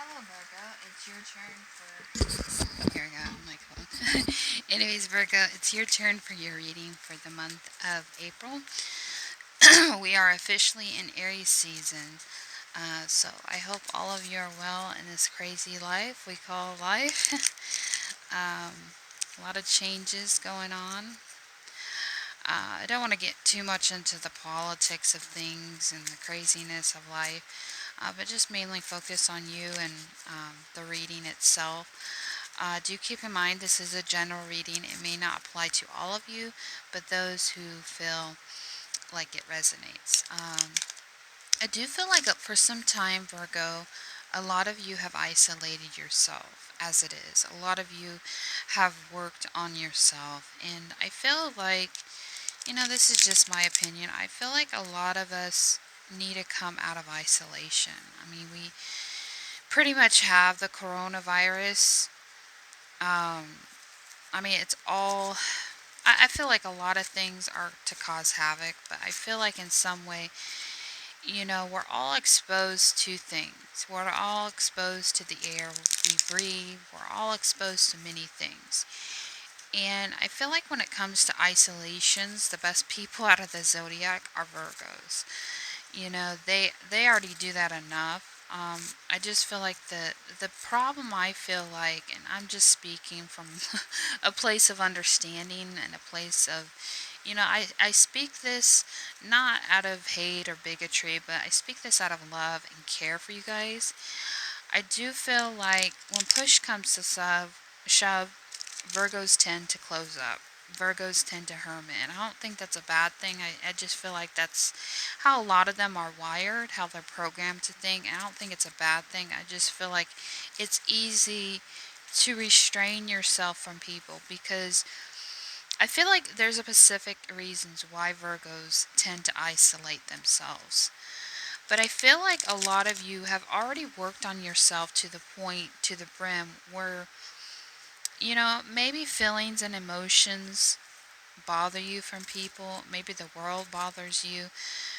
Hello, Virgo. It's your turn for. Oh, here we go. My phone. Anyways, Virgo, it's your turn for your reading for the month of April. We are officially in Aries season. So I hope all of you are well in this crazy life we call life. A lot of changes going on. I don't want to get too much into the politics of things and the craziness of life, but just mainly focus on you and the reading itself. Do keep in mind this is a general reading. It may not apply to all of you, but those who feel like it resonates. I do feel like for some time, Virgo, a lot of you have isolated yourself as it is. A lot of you have worked on yourself. And I feel like, this is just my opinion. I feel like a lot of us need to come out of isolation. I mean, we pretty much have the coronavirus. I mean, it's all. I feel like a lot of things are to cause havoc, but I feel like in some way, we're all exposed to things. We're all exposed to the air we breathe. We're all exposed to many things. And I feel like when it comes to isolations, the best people out of the zodiac are Virgos. They already do that enough. I just feel like the problem I feel like, and I'm just speaking from a place of understanding and a place of, I speak this not out of hate or bigotry, but I speak this out of love and care for you guys. I do feel like when push comes to shove, Virgos tend to close up. Virgos tend to hermit. And I don't think that's a bad thing. I just feel like that's how a lot of them are wired, how they're programmed to think. I don't think it's a bad thing. I just feel like it's easy to restrain yourself from people because I feel like there's a specific reasons why Virgos tend to isolate themselves. But I feel like a lot of you have already worked on yourself to the point, to the brim, where maybe feelings and emotions bother you from people. Maybe the world bothers you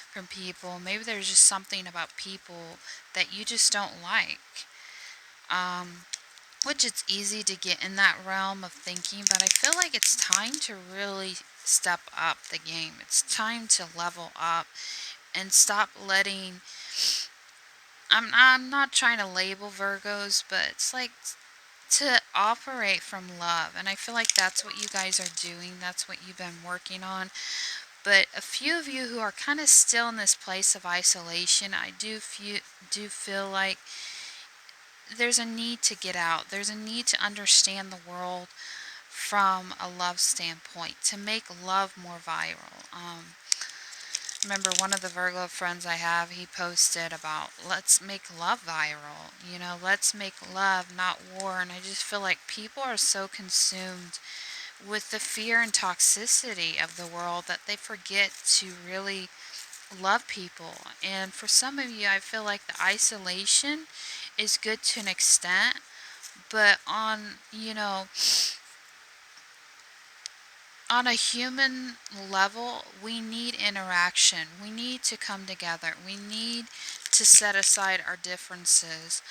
from people. Maybe there's just something about people that you just don't like. Um, which it's easy to get in that realm of thinking, but I feel like it's time to really step up the game. It's time to level up and stop letting. I'm not trying to label Virgos, but it's like to operate from love. And I feel like that's what you guys are doing. That's what you've been working on. But a few of you who are kind of still in this place of isolation, I do feel like there's a need to get out. There's a need to understand the world from a love standpoint, to make love more viral. Remember one of the Virgo friends I have, he posted about let's make love viral. Let's make love, not war. And I just feel like people are so consumed with the fear and toxicity of the world that they forget to really love people. And for some of you, I feel like the isolation is good to an extent, but on a human level, we need interaction. We need to come together. We need to set aside our differences.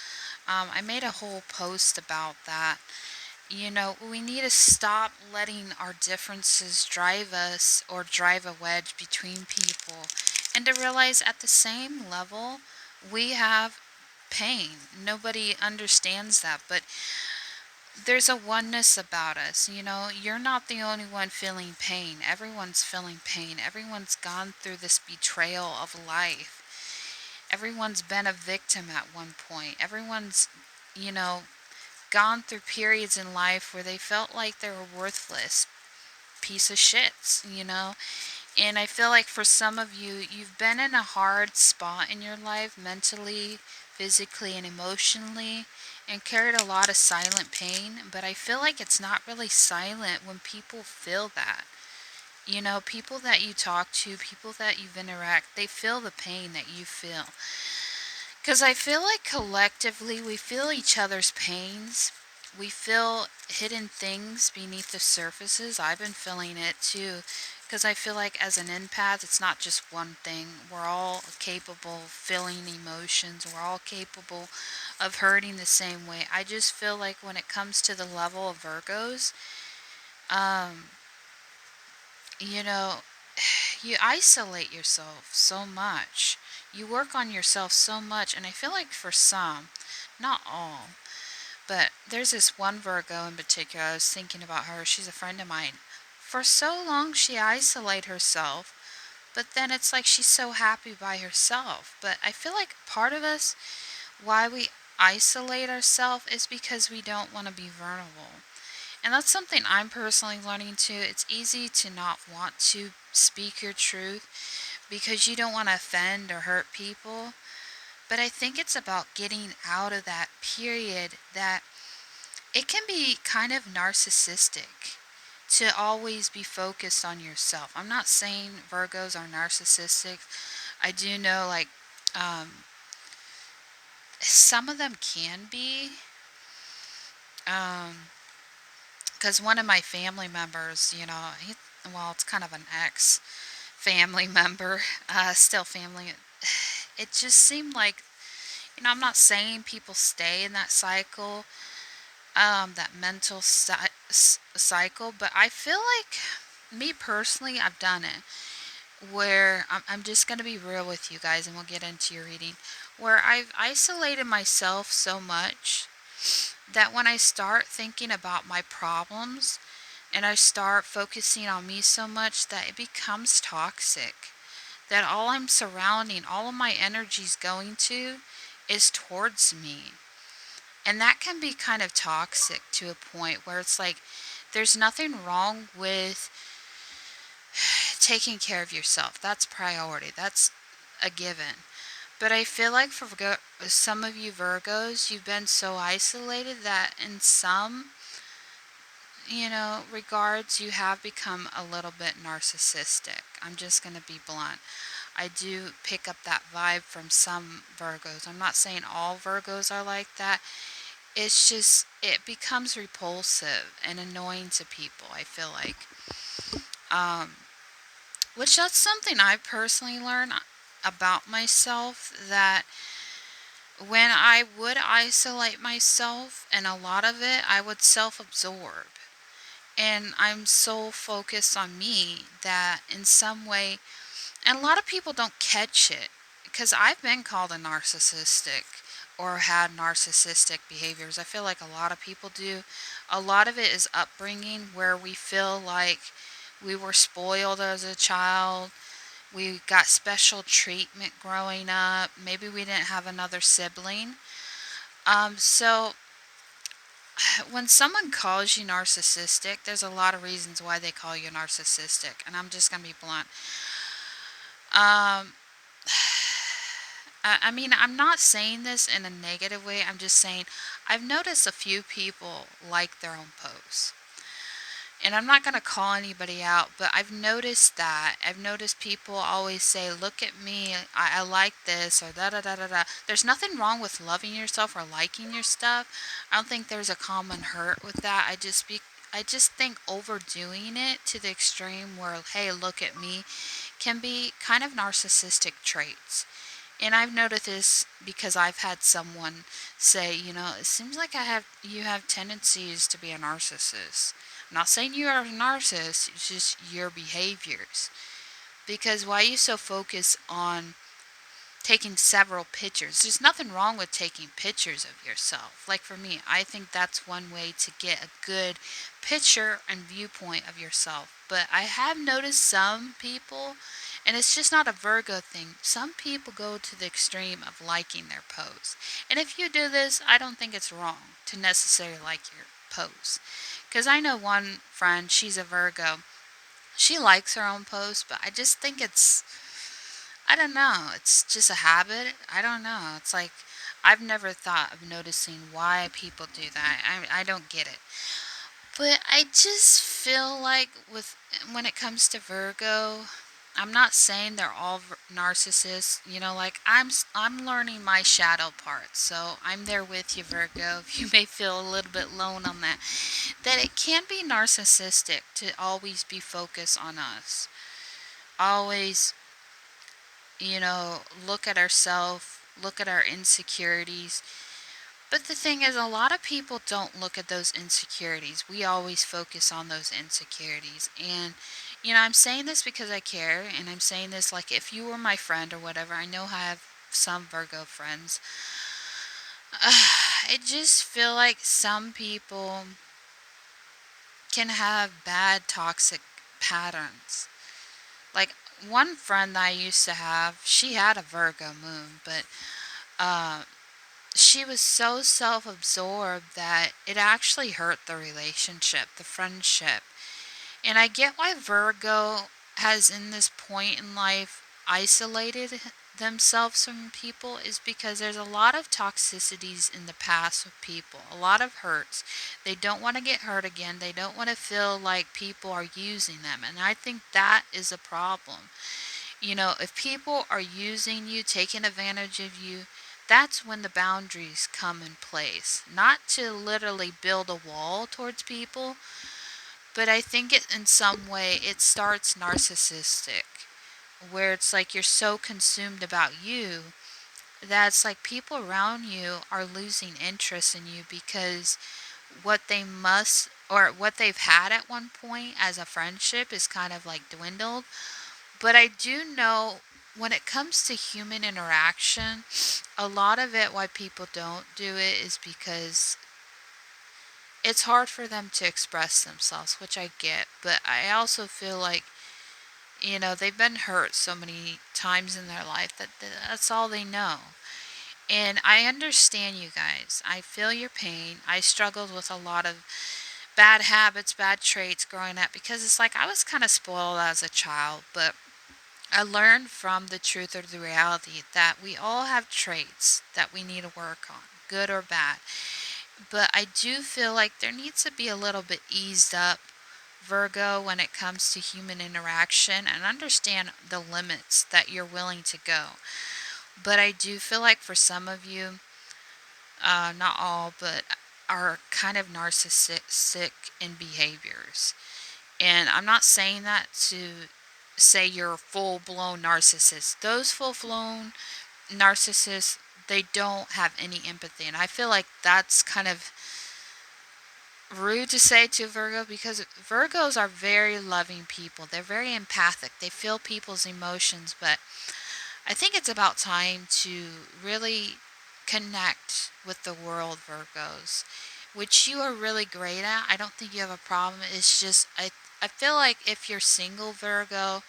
I made a whole post about that. We need to stop letting our differences drive us or drive a wedge between people and to realize at the same level we have pain. Nobody understands that, but there's a oneness about us. You're not the only one feeling pain. Everyone's feeling pain. Everyone's gone through this betrayal of life. Everyone's been a victim at one point. Everyone's, you know, gone through periods in life where they felt like they were worthless piece of shits. And I feel like for some of you, you've been in a hard spot in your life mentally, physically, and emotionally, and carried a lot of silent pain. But I feel like it's not really silent when people feel that. People that you talk to, people that you've interact, they feel the pain that you feel. Because I feel like collectively we feel each other's pains. We feel hidden things beneath the surfaces. I've been feeling it too. Because I feel like as an empath, it's not just one thing. We're all capable of feeling emotions. We're all capable of hurting the same way. I just feel like when it comes to the level of Virgos, um, you know, you isolate yourself so much. You work on yourself so much, and I feel like for some, not all, but there's this one Virgo in particular. I was thinking about her. She's a friend of mine. For so long, she isolated herself, but then it's like she's so happy by herself. But I feel like part of us, why we isolate ourselves, is because we don't want to be vulnerable. And that's something I'm personally learning too. It's easy to not want to speak your truth because you don't want to offend or hurt people. But I think it's about getting out of that period that it can be kind of narcissistic to always be focused on yourself. I'm not saying Virgos are narcissistic. I do know, like, um, some of them can be. Because one of my family members, well, it's kind of an ex family member, still family. It just seemed like, I'm not saying people stay in that cycle, that mental cycle, but I feel like, me personally, I've done it. Where I'm just going to be real with you guys and we'll get into your reading. Where I've isolated myself so much that when I start thinking about my problems and I start focusing on me so much that it becomes toxic. That all I'm surrounding, all of my energy's going to is towards me. And that can be kind of toxic to a point where it's like there's nothing wrong with taking care of yourself. That's priority. That's a given. But I feel like for some of you Virgos, you've been so isolated that in some, regards, you have become a little bit narcissistic. I'm just going to be blunt. I do pick up that vibe from some Virgos. I'm not saying all Virgos are like that. It's just, it becomes repulsive and annoying to people, I feel like. Um, which that's something I personally learned about myself, that when I would isolate myself, and a lot of it, I would self-absorb. And I'm so focused on me that in some way, and a lot of people don't catch it, because I've been called a narcissistic or had narcissistic behaviors. I feel like a lot of people do. A lot of it is upbringing, where we feel like we were spoiled as a child. We got special treatment growing up. Maybe we didn't have another sibling. So when someone calls you narcissistic, there's a lot of reasons why they call you narcissistic, and I'm just gonna be blunt. Um, I mean, I'm not saying this in a negative way. I'm just saying I've noticed a few people like their own posts. And I'm not going to call anybody out, but I've noticed that. I've noticed people always say, look at me, I like this, or da da da da da. There's nothing wrong with loving yourself or liking your stuff. I don't think there's a common hurt with that. I just think overdoing it to the extreme where, hey, look at me, can be kind of narcissistic traits. And I've noticed this because I've had someone say, it seems like you have tendencies to be a narcissist. I'm not saying you are a narcissist, it's just your behaviors. Because why are you so focused on taking several pictures? There's nothing wrong with taking pictures of yourself. Like for me, I think that's one way to get a good picture and viewpoint of yourself. But I have noticed some people, and it's just not a Virgo thing, some people go to the extreme of liking their pose. And if you do this, I don't think it's wrong to necessarily like your pose. Because I know one friend, she's a Virgo. She likes her own post, but I just think I don't know, it's just a habit. I don't know. It's like, I've never thought of noticing why people do that. I don't get it. But I just feel like when it comes to Virgo, I'm not saying they're all narcissists. Like I'm learning my shadow part, so I'm there with you, Virgo. You may feel a little bit alone on that. That it can be narcissistic to always be focused on us. Always, look at ourselves, look at our insecurities. But the thing is, a lot of people don't look at those insecurities. We always focus on those insecurities. And, I'm saying this because I care. And I'm saying this like if you were my friend or whatever. I know I have some Virgo friends. I just feel like some people can have bad toxic patterns. Like one friend that I used to have, she had a Virgo moon, but uh, she was so self absorbed that it actually hurt the relationship, the friendship. And I get why Virgo has, in this point in life, isolated themselves from people, is because there's a lot of toxicities in the past with people, a lot of hurts. They don't want to get hurt again. They don't want to feel like people are using them. And I think that is a problem. If people are using you, taking advantage of you, that's when the boundaries come in place. Not to literally build a wall towards people, but I think in some way it starts narcissistic, where it's like you're so consumed about you that it's like people around you are losing interest in you because what they must or what they've had at one point as a friendship is kind of like dwindled. But I do know when it comes to human interaction, a lot of it why people don't do it is because it's hard for them to express themselves, which I get, but I also feel like, they've been hurt so many times in their life that that's all they know. And I understand you guys. I feel your pain. I struggled with a lot of bad habits, bad traits growing up because it's like I was kind of spoiled as a child, but I learned from the truth or the reality that we all have traits that we need to work on, good or bad. But I do feel like there needs to be a little bit eased up Virgo when it comes to human interaction and understand the limits that you're willing to go. But I do feel like for some of you, not all, but are kind of narcissistic in behaviors. And I'm not saying that to say you're a full blown narcissist. Those full blown narcissists, they don't have any empathy. And I feel like that's kind of rude to say to Virgo because Virgos are very loving people. They're very empathic. They feel people's emotions, but I think it's about time to really connect with the world, Virgos, which you are really great at. I don't think you have a problem. It's just I feel like if you're single, Virgo,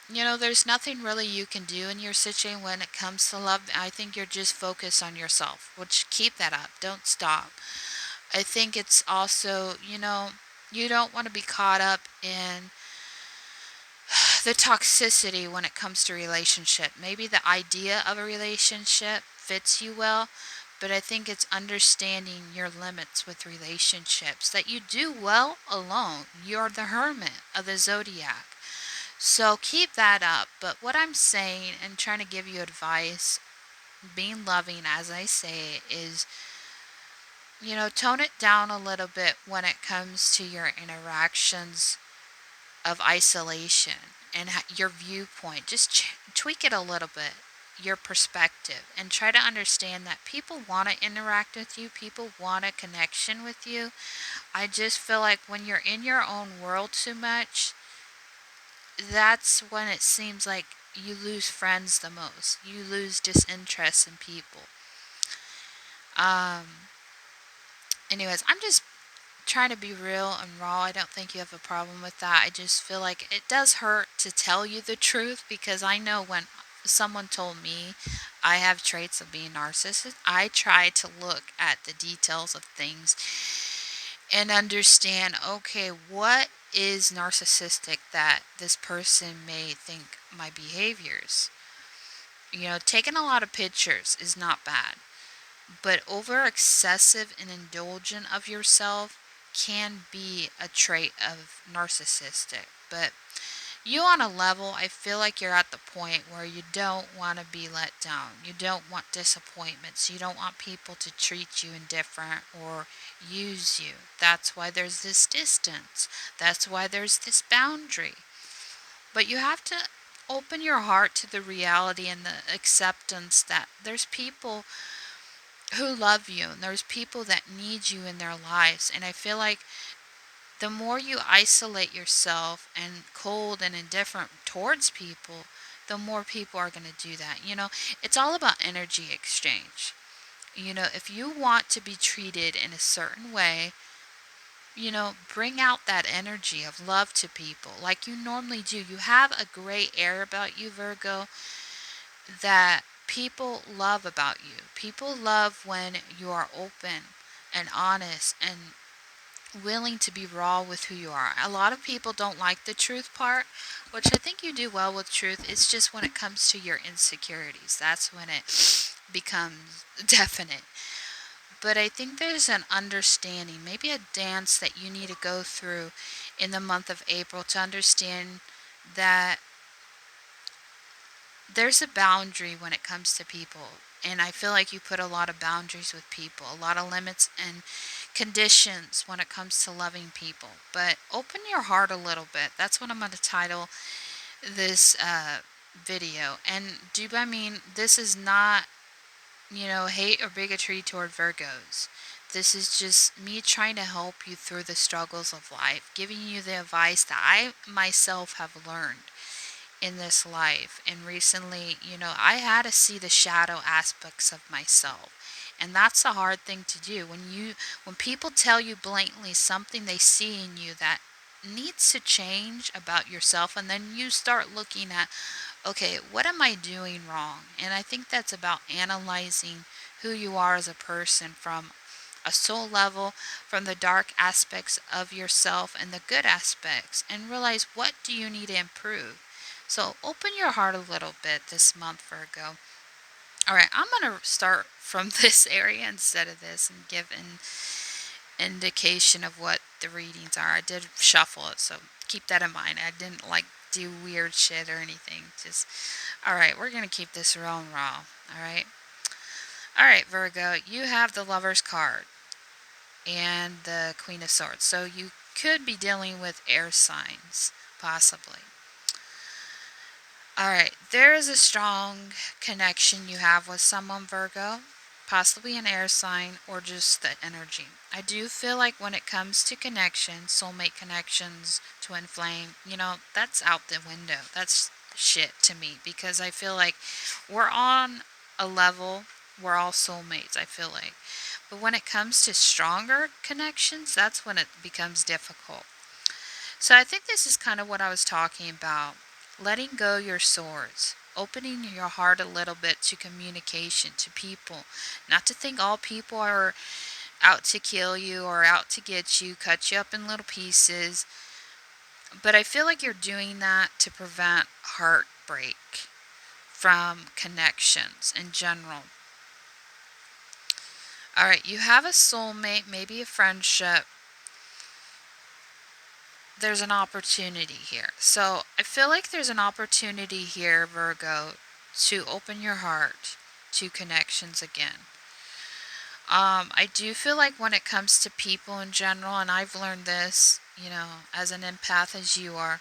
there's nothing really you can do in your situation when it comes to love. I think you're just focused on yourself, which keep that up. Don't stop. I think it's also, you don't want to be caught up in the toxicity when it comes to relationship. Maybe the idea of a relationship fits you well, but I think it's understanding your limits with relationships that you do well alone. You're the hermit of the zodiac. So keep that up. But what I'm saying and trying to give you advice, being loving as I say, is tone it down a little bit when it comes to your interactions of isolation and your viewpoint. Just tweak it a little bit, your perspective, and try to understand that people want to interact with you, people want a connection with you. I just feel like when you're in your own world too much, that's when it seems like you lose friends the most. You lose disinterest in people. Um, Anyways, I'm just trying to be real and raw. I don't think you have a problem with that. I just feel like it does hurt to tell you the truth because I know when someone told me I have traits of being narcissist, I try to look at the details of things and understand, okay, what is narcissistic that this person may think my behaviors. Taking a lot of pictures is not bad. But over excessive and indulgent of yourself can be a trait of narcissistic. But you on a level, I feel like you're at the point where you don't want to be let down. You don't want disappointments. You don't want people to treat you indifferent or use you. That's why there's this distance. That's why there's this boundary. But you have to open your heart to the reality and the acceptance that there's people who love you, and there's people that need you in their lives. And I feel like the more you isolate yourself and cold and indifferent towards people, the more people are going to do that. It's all about energy exchange. If you want to be treated in a certain way, bring out that energy of love to people like you normally do. You have a great air about you, Virgo, that people love about you. People love when you are open and honest and willing to be raw with who you are. A lot of people don't like the truth part, which I think you do well with truth. It's just when it comes to your insecurities, that's when it becomes definite. But I think there's an understanding, maybe a dance that you need to go through in the month of April to understand that there's a boundary when it comes to people. And I feel like you put a lot of boundaries with people, a lot of limits and conditions when it comes to loving people. But open your heart a little bit. That's what I'm going to title this video. And I mean, this is not, hate or bigotry toward Virgos. This is just me trying to help you through the struggles of life, giving you the advice that I myself have learned in this life. And recently, I had to see the shadow aspects of myself. And that's a hard thing to do. When people tell you blatantly something they see in you that needs to change about yourself, and then you start looking at, okay, what am I doing wrong? And I think that's about analyzing who you are as a person from a soul level, from the dark aspects of yourself and the good aspects, and realize, what do you need to improve? So open your heart a little bit this month, Virgo. All right, I'm going to start from this area instead of this and give an indication of what the readings are. I did shuffle it, so keep that in mind. I didn't do weird shit or anything. All right, we're going to keep this real and raw. All right. All right, Virgo, you have the Lover's card and the Queen of Swords. So you could be dealing with air signs, possibly. Alright, there is a strong connection you have with someone, Virgo, possibly an air sign or just the energy. I do feel like when it comes to connections, soulmate connections, twin flame, that's out the window. That's shit to me, because I feel like we're on a level, we're all soulmates, I feel like. But when it comes to stronger connections, that's when it becomes difficult. So I think this is kind of what I was talking about. Letting go your swords. Opening your heart a little bit to communication, to people. Not to think all people are out to kill you or out to get you, cut you up in little pieces. But I feel like you're doing that to prevent heartbreak from connections in general. Alright, you have a soulmate, maybe a friendship. There's an opportunity here. So I feel like there's an opportunity here, Virgo, to open your heart to connections again. I do feel like when it comes to people in general, and I've learned this, as an empath as you are,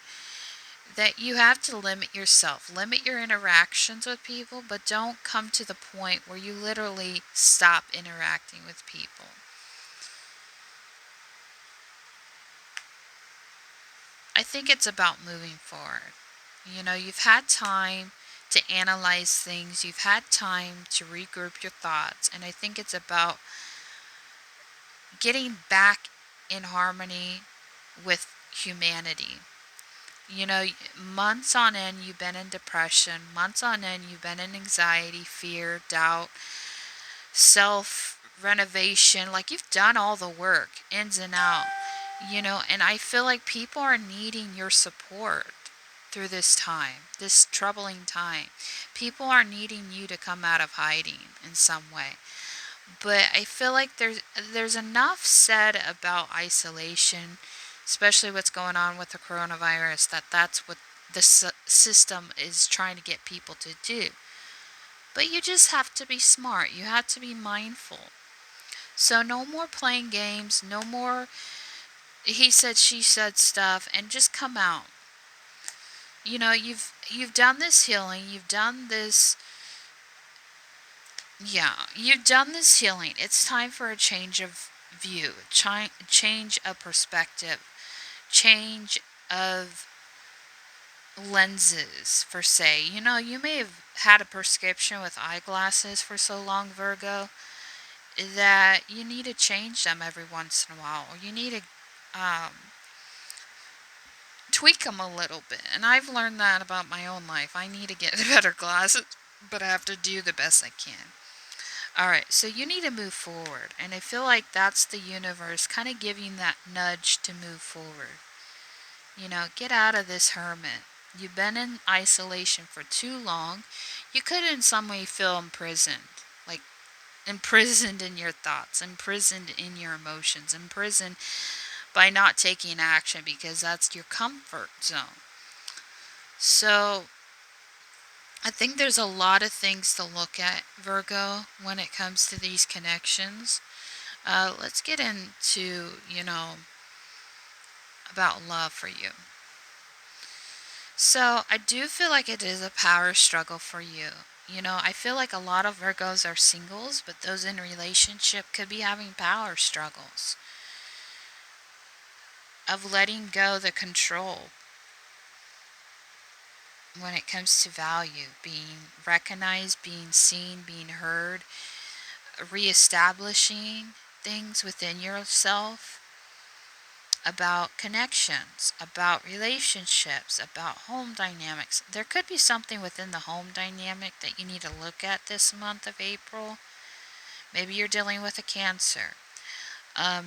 that you have to limit yourself, limit your interactions with people, but don't come to the point where you literally stop interacting with people. I think it's about moving forward. You've had time to analyze things, you've had time to regroup your thoughts, and I think it's about getting back in harmony with humanity. Months on end you've been in depression, months on end you've been in anxiety, fear, doubt, self renovation. Like, you've done all the work, ins and out. And I feel like people are needing your support through this time, this troubling time. People are needing you to come out of hiding in some way. But I feel like there's enough said about isolation, especially what's going on with the coronavirus, that's what the system is trying to get people to do. But you just have to be smart. You have to be mindful. So no more playing games, no more he said, she said stuff, and just come out. You've done this healing, you've done this Yeah, you've done this healing. It's time for a change of view, change of perspective, change of lenses, for say. You know, you may have had a prescription with eyeglasses for so long, Virgo, that you need to change them every once in a while, or you need to tweak them a little bit. And I've learned that about my own life. I need to get better glasses, but I have to do the best I can. Alright, so you need to move forward. And I feel like that's the universe kind of giving that nudge to move forward. You know, get out of this hermit. You've been in isolation for too long. You could in some way feel imprisoned. Like, imprisoned in your thoughts, imprisoned in your emotions, imprisoned by not taking action because that's your comfort zone. So, I think there's a lot of things to look at, Virgo, when it comes to these connections. Let's get into, about love for you. So, I do feel like it is a power struggle for you. You know, I feel like a lot of Virgos are singles, but those in relationship could be having power struggles of letting go the control when it comes to value, being recognized, being seen, being heard, reestablishing things within yourself about connections, about relationships, about home dynamics. There could be something within the home dynamic that you need to look at this month of April. Maybe you're dealing with a Cancer.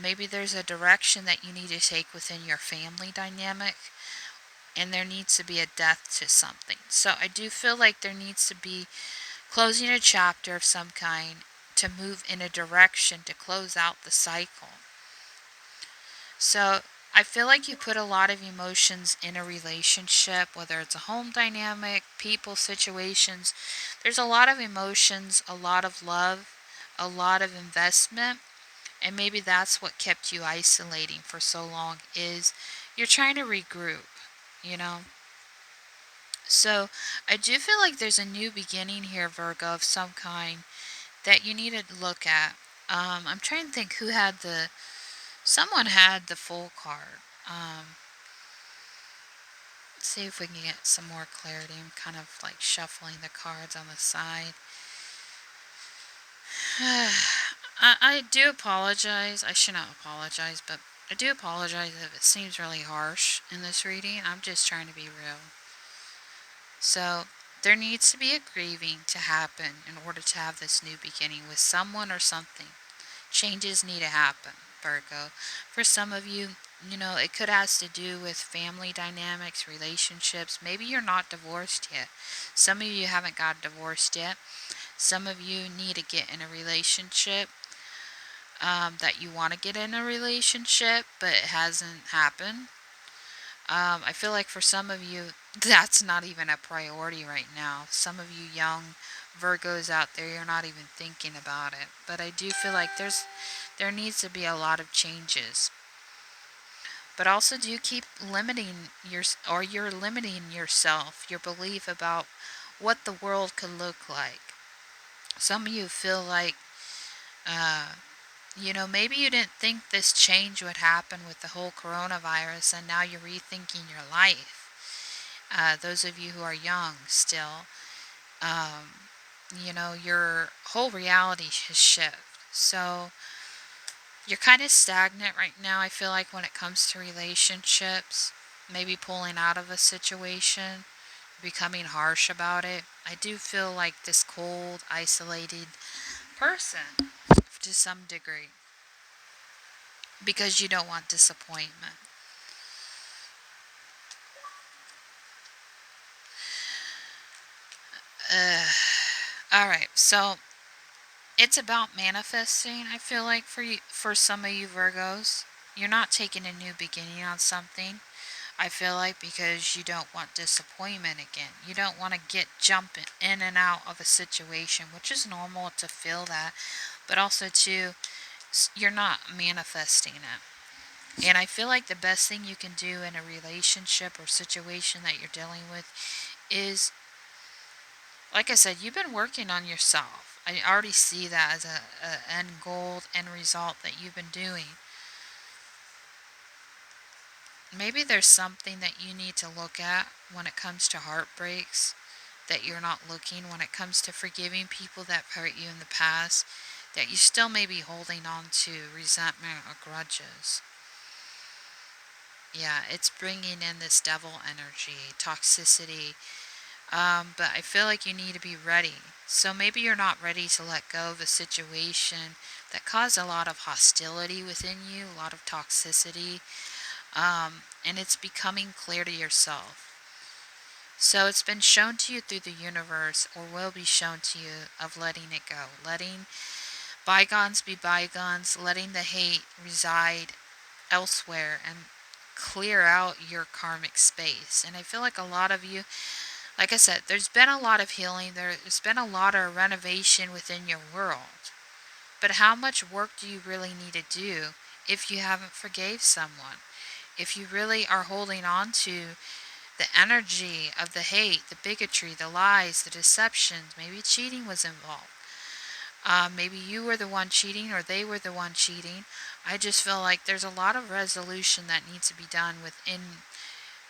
Maybe there's a direction that you need to take within your family dynamic, and there needs to be a death to something. So I do feel like there needs to be closing a chapter of some kind to move in a direction to close out the cycle. So I feel like you put a lot of emotions in a relationship, whether it's a home dynamic, people, situations. There's a lot of emotions, a lot of love, a lot of investment, and maybe that's what kept you isolating for so long is you're trying to regroup, you know? So I do feel like there's a new beginning here, Virgo, of some kind that you need to look at. I'm trying to think who had someone had the full card. Let's see if we can get some more clarity. I'm kind of like shuffling the cards on the side. I do apologize. I should not apologize, but I do apologize if it seems really harsh in this reading. I'm just trying to be real. So, there needs to be a grieving to happen in order to have this new beginning with someone or something. Changes need to happen, Virgo. For some of you, it could has to do with family dynamics, relationships. Maybe you're not divorced yet. Some of you haven't got divorced yet. Some of you need to get in a relationship that you want to get in a relationship, but it hasn't happened. I feel like for some of you, that's not even a priority right now. Some of you young Virgos out there, you're not even thinking about it. But I do feel like there needs to be a lot of changes. But also do keep limiting you're limiting yourself, your belief about what the world could look like. Some of you feel like uh, maybe you didn't think this change would happen with the whole coronavirus, and now you're rethinking your life. Those of you who are young still, your whole reality has shifted. So you're kind of stagnant right now, I feel like, when it comes to relationships, maybe pulling out of a situation, becoming harsh about it. I do feel like this cold, isolated person to some degree because you don't want disappointment. Alright, so it's about manifesting, I feel like, for some of you Virgos. You're not taking a new beginning on something. I feel like because you don't want disappointment again. You don't want to get jumping in and out of a situation, which is normal to feel that. But also, too, you're not manifesting it. And I feel like the best thing you can do in a relationship or situation that you're dealing with is, like I said, you've been working on yourself. I already see that as a end goal, end result that you've been doing. Maybe there's something that you need to look at when it comes to heartbreaks that you're not looking, when it comes to forgiving people that hurt you in the past, that you still may be holding on to resentment or grudges. Yeah, it's bringing in this devil energy, toxicity. But I feel like you need to be ready. So maybe you're not ready to let go of a situation that caused a lot of hostility within you, a lot of toxicity, and it's becoming clear to yourself. So it's been shown to you through the universe, or will be shown to you, of letting it go, letting bygones be bygones, letting the hate reside elsewhere, and clear out your karmic space. And I feel like a lot of you, like I said, there's been a lot of healing, there's been a lot of renovation within your world. But how much work do you really need to do if you haven't forgave someone? If you really are holding on to the energy of the hate, the bigotry, the lies, the deceptions, maybe cheating was involved. Maybe you were the one cheating or they were the one cheating. I just feel like there's a lot of resolution that needs to be done within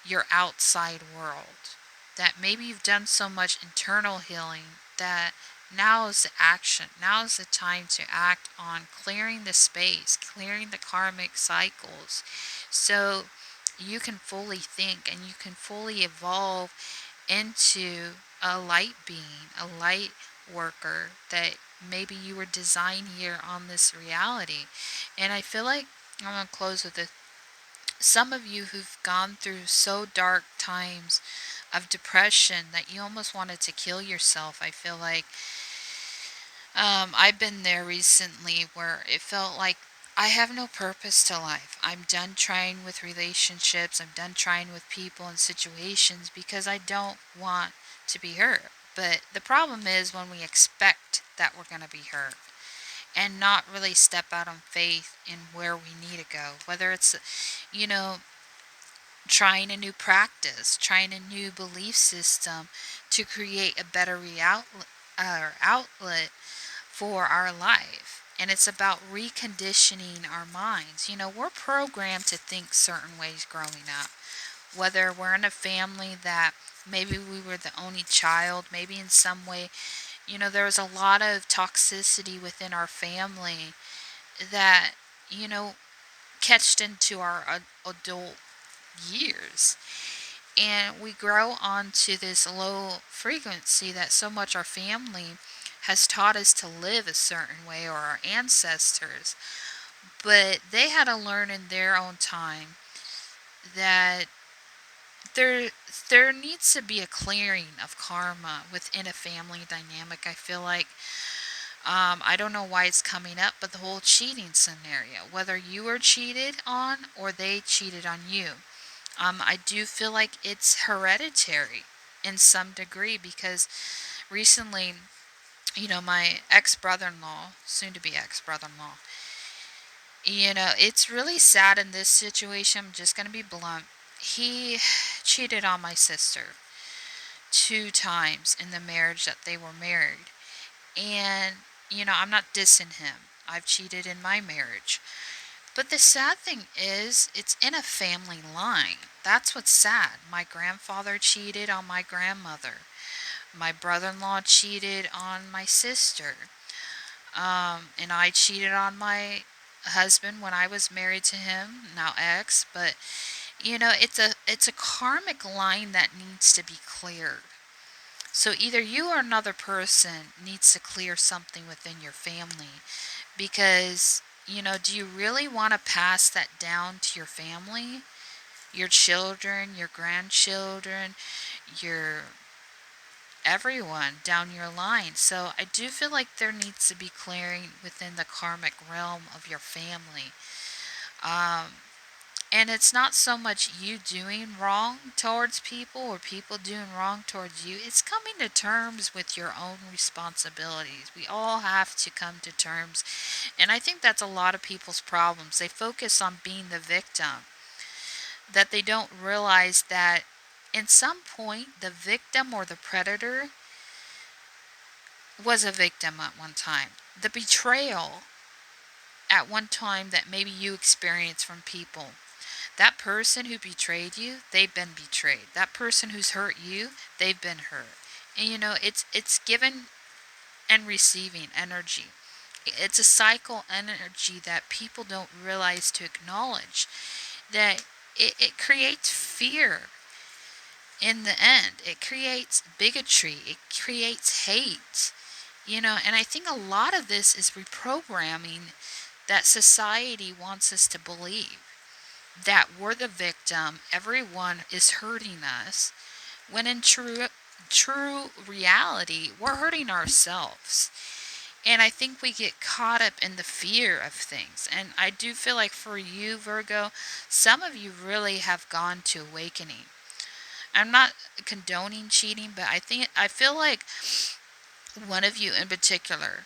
your outside world. That maybe you've done so much internal healing that now is the action. Now is the time to act on clearing the space, clearing the karmic cycles, so you can fully think and you can fully evolve into a light being, a light worker that maybe you were designed here on this reality. And I feel like I'm going to close with this. Some of you who've gone through so dark times of depression that you almost wanted to kill yourself. I feel like I've been there recently where it felt like I have no purpose to life. I'm done trying with relationships. I'm done trying with people and situations because I don't want to be hurt. But the problem is when we expect that we're going to be hurt and not really step out on faith in where we need to go. Whether it's, you know, trying a new practice, trying a new belief system to create a better outlet for our life. And it's about reconditioning our minds. You know, we're programmed to think certain ways growing up. Whether we're in a family that maybe we were the only child, maybe in some way, you know, there was a lot of toxicity within our family that, you know, catched into our adult years. And we grow onto this low frequency that so much our family has taught us to live a certain way, or our ancestors. But they had to learn in their own time that there there needs to be a clearing of karma within a family dynamic. I feel like I don't know why it's coming up, but the whole cheating scenario, whether you were cheated on or they cheated on you. I do feel like it's hereditary in some degree because recently, you know, my ex-brother-in-law, soon to be ex-brother-in-law, you know, it's really sad in this situation. I'm just going to be blunt. He cheated on my sister 2 times in the marriage that they were married. And, you know, I'm not dissing him. I've cheated in my marriage. But the sad thing is, it's in a family line. That's what's sad. My grandfather cheated on my grandmother. My brother-in-law cheated on my sister. And I cheated on my husband when I was married to him, now ex. But you know, it's a karmic line that needs to be cleared. So either you or another person needs to clear something within your family because, you know, do you really want to pass that down to your family, your children, your grandchildren, your everyone down your line? So I do feel like there needs to be clearing within the karmic realm of your family. Um, And it's not so much you doing wrong towards people or people doing wrong towards you. It's coming to terms with your own responsibilities. We all have to come to terms. And I think that's a lot of people's problems. They focus on being the victim, that they don't realize that in some point, the victim or the predator was a victim at one time. The betrayal at one time that maybe you experienced from people. That person who betrayed you, they've been betrayed. That person who's hurt you, they've been hurt. And it's given and receiving energy. It's a cycle energy that people don't realize to acknowledge. That it creates fear in the end. It creates bigotry. It creates hate. And I think a lot of this is reprogramming that society wants us to believe that we're the victim, everyone is hurting us, when in true reality, we're hurting ourselves. And I think we get caught up in the fear of things. And I do feel like for you, Virgo, some of you really have gone to awakening. I'm not condoning cheating, but I feel like one of you in particular,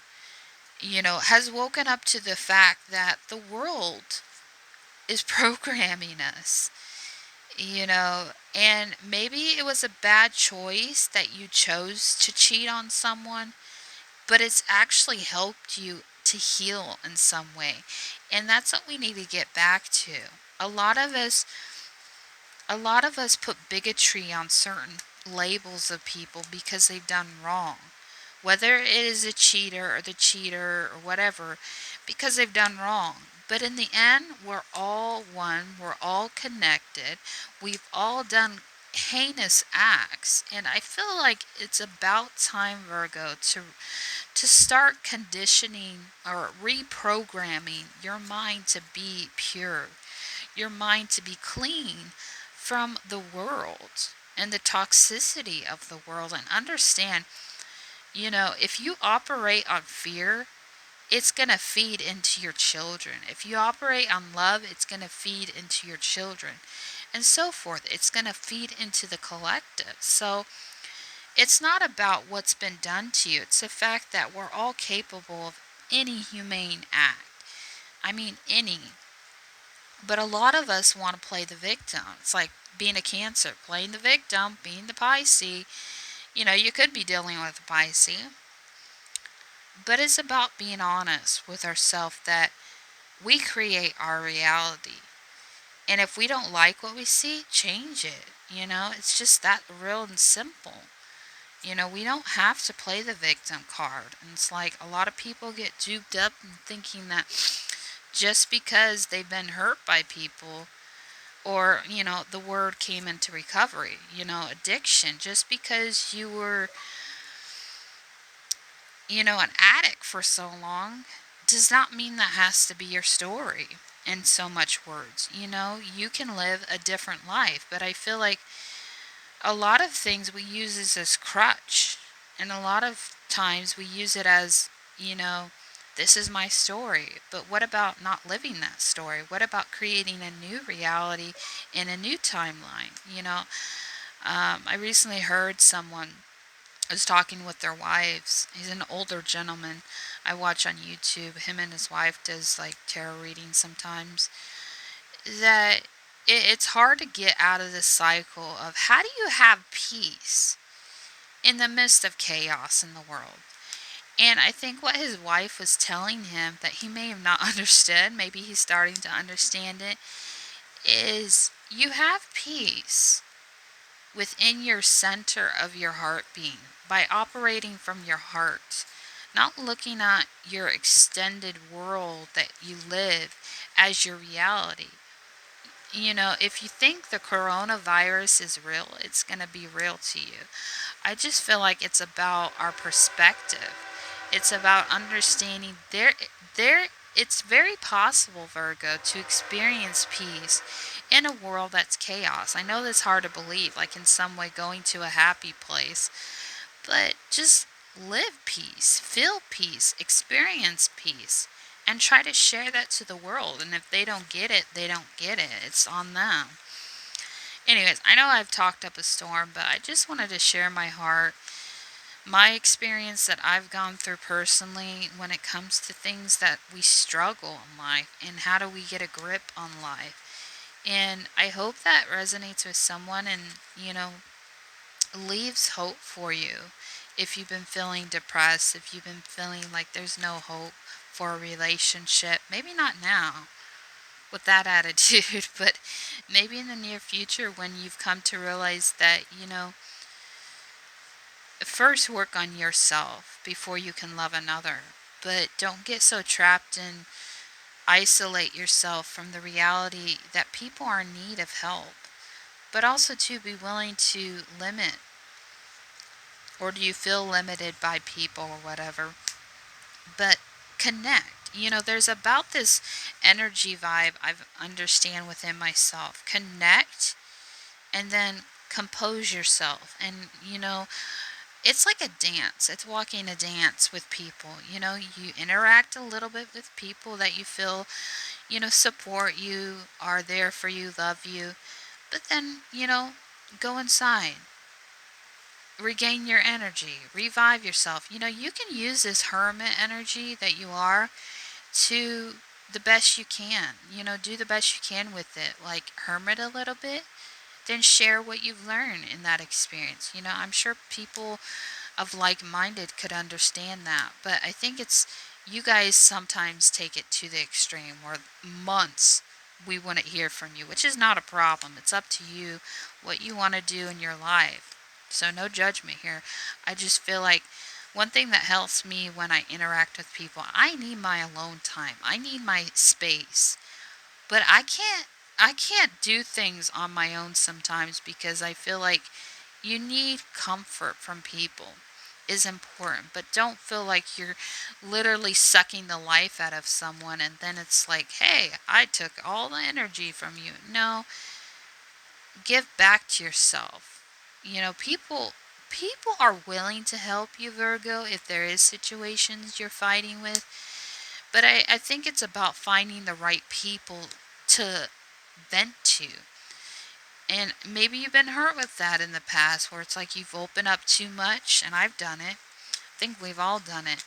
has woken up to the fact that the world is programming us, and maybe it was a bad choice that you chose to cheat on someone, but it's actually helped you to heal in some way. And that's what we need to get back to. A lot of us a lot of us put bigotry on certain labels of people because they've done wrong. Whether it is a cheater or the cheater or whatever, because they've done wrong. But in the end, we're all one, we're all connected, we've all done heinous acts, and I feel like it's about time, Virgo, to start conditioning or reprogramming your mind to be pure, your mind to be clean from the world and the toxicity of the world, and understand, if you operate on fear, it's going to feed into your children. If you operate on love, it's going to feed into your children, and so forth. It's going to feed into the collective. So it's not about what's been done to you. It's the fact that we're all capable of any humane act. I mean, any. But a lot of us want to play the victim. It's like being a Cancer, playing the victim, being the Pisces. You could be dealing with a Pisces. But it's about being honest with ourselves that we create our reality. And if we don't like what we see, change it. It's just that real and simple. We don't have to play the victim card. And it's like a lot of people get duped up in thinking that just because they've been hurt by people, or, the word came into recovery, addiction, just because you were, an addict for so long, does not mean that has to be your story in so much words. You can live a different life, but I feel like a lot of things we use as crutch, and a lot of times we use it as, this is my story. But what about not living that story? What about creating a new reality in a new timeline? I recently heard someone was talking with their wives. He's an older gentleman I watch on YouTube. Him and his wife does like tarot readings sometimes. That it's hard to get out of this cycle of how do you have peace in the midst of chaos in the world. And I think what his wife was telling him that he may have not understood, maybe he's starting to understand it, is you have peace within your center of your heart being by operating from your heart, not looking at your extended world that you live as your reality. If you think the coronavirus is real, it's going to be real to you. I just feel like it's about our perspective. It's about understanding it's very possible, Virgo, to experience peace in a world that's chaos. I know that's hard to believe, like in some way going to a happy place, but just live peace, feel peace, experience peace, and try to share that to the world. And if they don't get it, they don't get it. It's on them. Anyways, I know I've talked up a storm, but I just wanted to share my heart, my experience that I've gone through personally when it comes to things that we struggle in life, and how do we get a grip on life. And I hope that resonates with someone and, leaves hope for you. if you've been feeling depressed, if you've been feeling like there's no hope for a relationship, maybe not now with that attitude, but maybe in the near future when you've come to realize that, first work on yourself before you can love another. But don't get so trapped and isolate yourself from the reality that people are in need of help. But also to be willing to limit, or do you feel limited by people or whatever? But connect. There's about this energy vibe I understand within myself. Connect and then compose yourself. And, it's like a dance. It's walking a dance with people. You interact a little bit with people that you feel, support you, are there for you, love you. But then, go inside, regain your energy, revive yourself. You can use this hermit energy that you are to the best you can. Do the best you can with it. Like hermit a little bit, then share what you've learned in that experience. I'm sure people of like-minded could understand that, but I think it's you guys sometimes take it to the extreme where months we wouldn't hear from you, which is not a problem. It's up to you what you want to do in your life. So no judgment here. I just feel like one thing that helps me when I interact with people, I need my alone time. I need my space. But I can't do things on my own sometimes because I feel like you need comfort from people is important, but don't feel like you're literally sucking the life out of someone and then it's like, "Hey, I took all the energy from you." No, give back to yourself. People are willing to help you, Virgo, if there is situations you're fighting with, but I think it's about finding the right people to vent to. And maybe you've been hurt with that in the past where it's like you've opened up too much, and I've done it. I think we've all done it.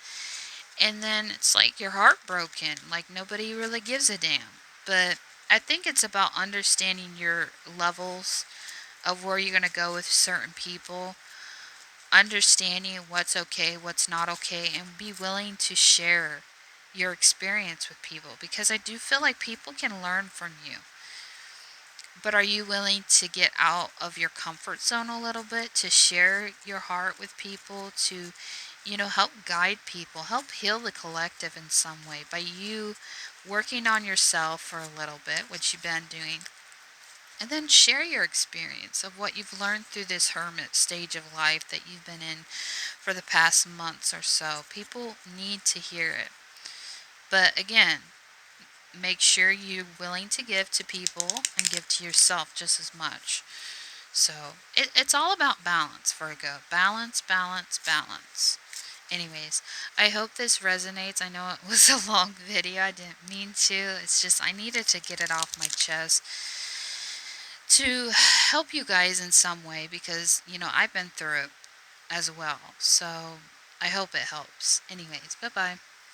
And then it's like you're heartbroken, like nobody really gives a damn. But I think it's about understanding your levels of where you're going to go with certain people, understanding what's okay, what's not okay, and be willing to share your experience with people because I do feel like people can learn from you. But are you willing to get out of your comfort zone a little bit to share your heart with people, to, help guide people, help heal the collective in some way by you working on yourself for a little bit, which you've been doing, and then share your experience of what you've learned through this hermit stage of life that you've been in for the past months or so. People need to hear it. But again, make sure you're willing to give to people and give to yourself just as much. So it's all about balance, Virgo. Balance, balance, balance. Anyways, I hope this resonates. I know it was a long video. I didn't mean to. It's just I needed to get it off my chest to help you guys in some way because, I've been through it as well. So I hope it helps. Anyways, bye-bye.